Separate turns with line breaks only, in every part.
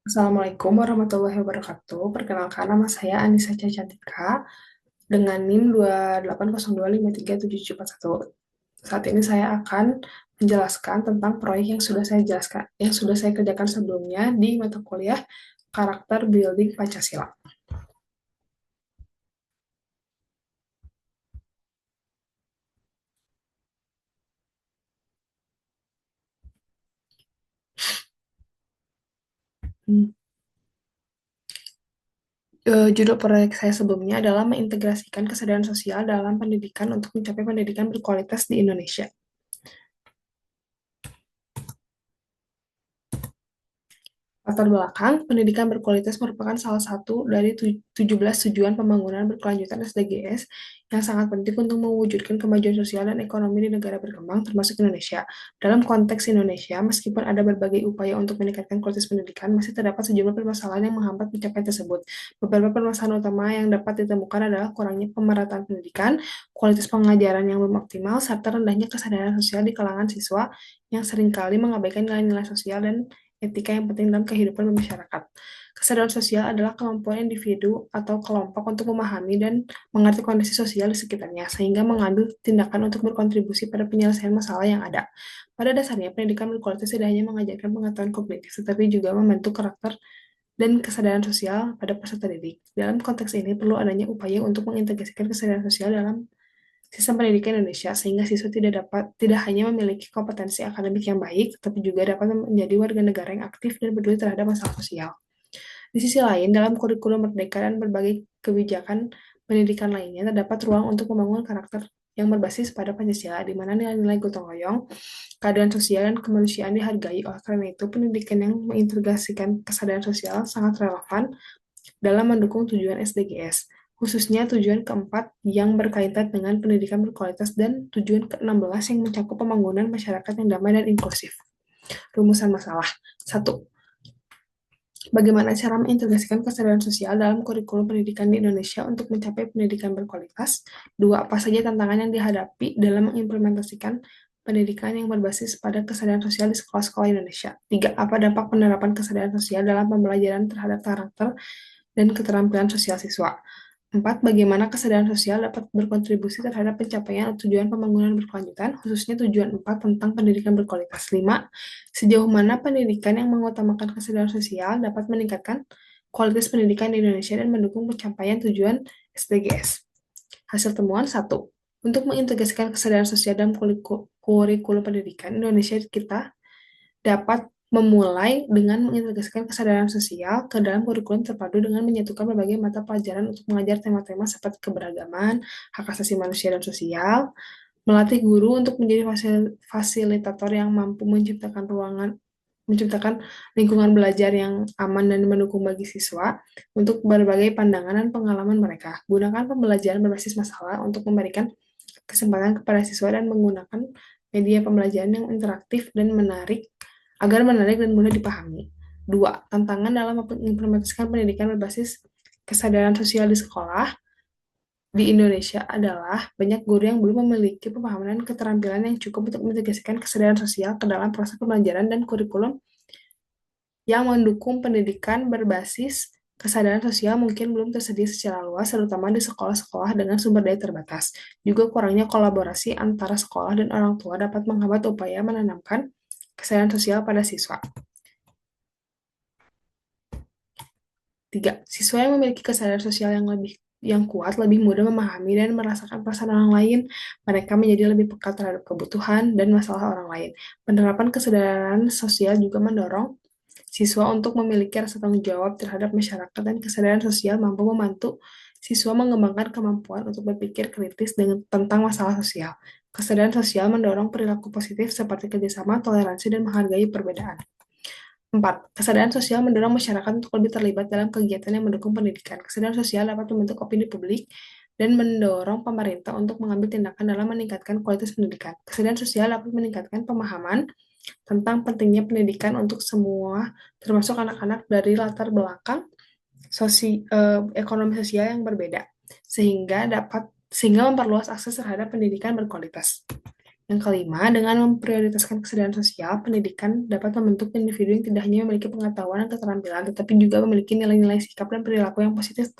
Assalamualaikum warahmatullahi wabarakatuh. Perkenalkan, nama saya Anissa Cacantika dengan NIM 280253771. Saat ini saya akan menjelaskan tentang proyek yang sudah saya kerjakan sebelumnya di mata kuliah Karakter Building Pancasila. Hmm. Judul proyek saya sebelumnya adalah mengintegrasikan kesadaran sosial dalam pendidikan untuk mencapai pendidikan berkualitas di Indonesia. Latar belakang, pendidikan berkualitas merupakan salah satu dari 17 tujuan pembangunan berkelanjutan SDGs yang sangat penting untuk mewujudkan kemajuan sosial dan ekonomi di negara berkembang, termasuk Indonesia. Dalam konteks Indonesia, meskipun ada berbagai upaya untuk meningkatkan kualitas pendidikan, masih terdapat sejumlah permasalahan yang menghambat pencapaian tersebut. Beberapa permasalahan utama yang dapat ditemukan adalah kurangnya pemerataan pendidikan, kualitas pengajaran yang belum optimal, serta rendahnya kesadaran sosial di kalangan siswa yang seringkali mengabaikan nilai-nilai sosial dan etika yang penting dalam kehidupan masyarakat. Kesadaran sosial adalah kemampuan individu atau kelompok untuk memahami dan mengerti kondisi sosial di sekitarnya, sehingga mengambil tindakan untuk berkontribusi pada penyelesaian masalah yang ada. Pada dasarnya, pendidikan berkualitas tidak hanya mengajarkan pengetahuan kognitif, tetapi juga membentuk karakter dan kesadaran sosial pada peserta didik. Dalam konteks ini, perlu adanya upaya untuk mengintegrasikan kesadaran sosial dalam sistem pendidikan Indonesia sehingga siswa tidak hanya memiliki kompetensi akademik yang baik, tapi juga dapat menjadi warga negara yang aktif dan peduli terhadap masalah sosial. Di sisi lain, dalam kurikulum Merdeka dan berbagai kebijakan pendidikan lainnya, terdapat ruang untuk membangun karakter yang berbasis pada Pancasila, di mana nilai-nilai gotong royong, keadaan sosial, dan kemanusiaan dihargai. Oleh karena itu, pendidikan yang mengintegrasikan kesadaran sosial sangat relevan dalam mendukung tujuan SDGs, khususnya tujuan keempat yang berkaitan dengan pendidikan berkualitas dan tujuan ke-16 yang mencakup pembangunan masyarakat yang damai dan inklusif. Rumusan masalah. 1. Bagaimana cara mengintegrasikan kesadaran sosial dalam kurikulum pendidikan di Indonesia untuk mencapai pendidikan berkualitas? 2. Apa saja tantangan yang dihadapi dalam mengimplementasikan pendidikan yang berbasis pada kesadaran sosial di sekolah-sekolah Indonesia? 3. Apa dampak penerapan kesadaran sosial dalam pembelajaran terhadap karakter dan keterampilan sosial siswa? 4. Bagaimana kesadaran sosial dapat berkontribusi terhadap pencapaian tujuan pembangunan berkelanjutan, khususnya tujuan 4 tentang pendidikan berkualitas. 5. Sejauh mana pendidikan yang mengutamakan kesadaran sosial dapat meningkatkan kualitas pendidikan di Indonesia dan mendukung pencapaian tujuan SDGs. Hasil temuan 1. Untuk mengintegrasikan kesadaran sosial dalam kurikulum pendidikan, Indonesia kita dapat memulai dengan mengintegrasikan kesadaran sosial ke dalam kurikulum terpadu dengan menyatukan berbagai mata pelajaran untuk mengajar tema-tema seperti keberagaman, hak asasi manusia dan sosial, melatih guru untuk menjadi fasilitator yang mampu menciptakan lingkungan belajar yang aman dan mendukung bagi siswa untuk berbagai pandangan dan pengalaman mereka. Gunakan pembelajaran berbasis masalah untuk memberikan kesempatan kepada siswa dan menggunakan media pembelajaran yang interaktif dan menarik agar menarik dan mudah dipahami. 2. Tantangan dalam mengimplementasikan pendidikan berbasis kesadaran sosial di sekolah di Indonesia adalah banyak guru yang belum memiliki pemahaman dan keterampilan yang cukup untuk mengintegrasikan kesadaran sosial ke dalam proses pembelajaran dan kurikulum yang mendukung pendidikan berbasis kesadaran sosial mungkin belum tersedia secara luas, terutama di sekolah-sekolah dengan sumber daya terbatas. Juga kurangnya kolaborasi antara sekolah dan orang tua dapat menghambat upaya menanamkan kesadaran sosial pada siswa. 3. Siswa yang memiliki kesadaran sosial yang kuat lebih mudah memahami dan merasakan perasaan orang lain. Mereka menjadi lebih peka terhadap kebutuhan dan masalah orang lain. Penerapan kesadaran sosial juga mendorong siswa untuk memiliki rasa tanggung jawab terhadap masyarakat dan kesadaran sosial mampu membantu siswa mengembangkan kemampuan untuk berpikir kritis tentang masalah sosial. Kesadaran sosial mendorong perilaku positif seperti kerjasama, toleransi, dan menghargai perbedaan. 4. Kesadaran sosial mendorong masyarakat untuk lebih terlibat dalam kegiatan yang mendukung pendidikan. Kesadaran sosial dapat membentuk opini publik dan mendorong pemerintah untuk mengambil tindakan dalam meningkatkan kualitas pendidikan. Kesadaran sosial dapat meningkatkan pemahaman tentang pentingnya pendidikan untuk semua, termasuk anak-anak dari latar belakang ekonomi sosial yang berbeda, sehingga memperluas akses terhadap pendidikan berkualitas. Yang kelima, dengan memprioritaskan kesadaran sosial, pendidikan dapat membentuk individu yang tidak hanya memiliki pengetahuan dan keterampilan, tetapi juga memiliki nilai-nilai sikap dan perilaku yang positif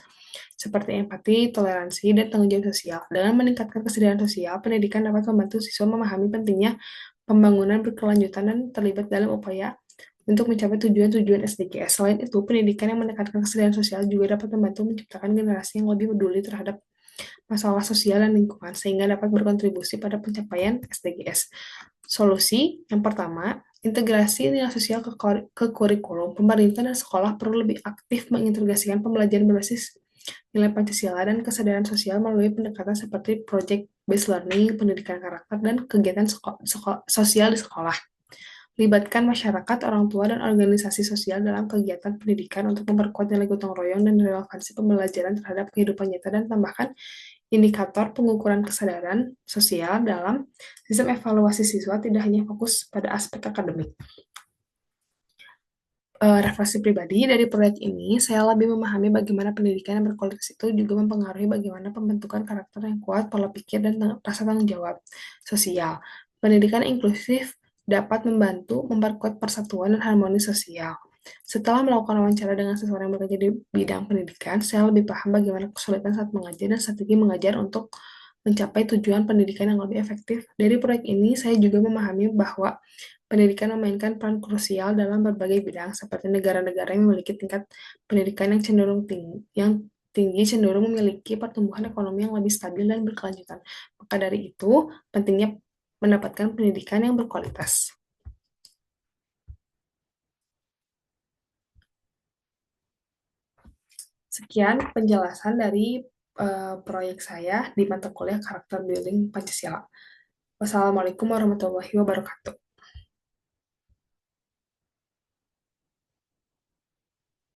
seperti empati, toleransi, dan tanggung jawab sosial. Dengan meningkatkan kesadaran sosial, pendidikan dapat membantu siswa memahami pentingnya pembangunan berkelanjutan dan terlibat dalam upaya untuk mencapai tujuan-tujuan SDGs. Selain itu, pendidikan yang menekankan kesadaran sosial juga dapat membantu menciptakan generasi yang lebih peduli terhadap masalah sosial dan lingkungan, sehingga dapat berkontribusi pada pencapaian SDGs. Solusi yang pertama, integrasi nilai sosial ke kurikulum. Pemerintah dan sekolah perlu lebih aktif mengintegrasikan pembelajaran berbasis nilai Pancasila dan kesadaran sosial melalui pendekatan seperti project based learning, pendidikan karakter, dan kegiatan sosial di sekolah. Libatkan masyarakat, orang tua, dan organisasi sosial dalam kegiatan pendidikan untuk memperkuat nilai gotong royong dan relevansi pembelajaran terhadap kehidupan nyata, dan tambahkan indikator pengukuran kesadaran sosial dalam sistem evaluasi siswa, tidak hanya fokus pada aspek akademik. Refleksi pribadi dari proyek ini, saya lebih memahami bagaimana pendidikan yang berkualitas itu juga mempengaruhi bagaimana pembentukan karakter yang kuat, pola pikir, dan rasa tanggung jawab sosial. Pendidikan inklusif dapat membantu memperkuat persatuan dan harmoni sosial. Setelah melakukan wawancara dengan seseorang yang bekerja di bidang pendidikan, saya lebih paham bagaimana kesulitan saat mengajar dan strategi mengajar untuk mencapai tujuan pendidikan yang lebih efektif. Dari proyek ini, saya juga memahami bahwa pendidikan memainkan peran krusial dalam berbagai bidang, seperti negara-negara yang memiliki tingkat pendidikan yang tinggi cenderung memiliki pertumbuhan ekonomi yang lebih stabil dan berkelanjutan. Maka dari itu, pentingnya mendapatkan pendidikan yang berkualitas. Sekian penjelasan dari proyek saya di mata kuliah Karakter Building Pancasila. Wassalamualaikum warahmatullahi wabarakatuh.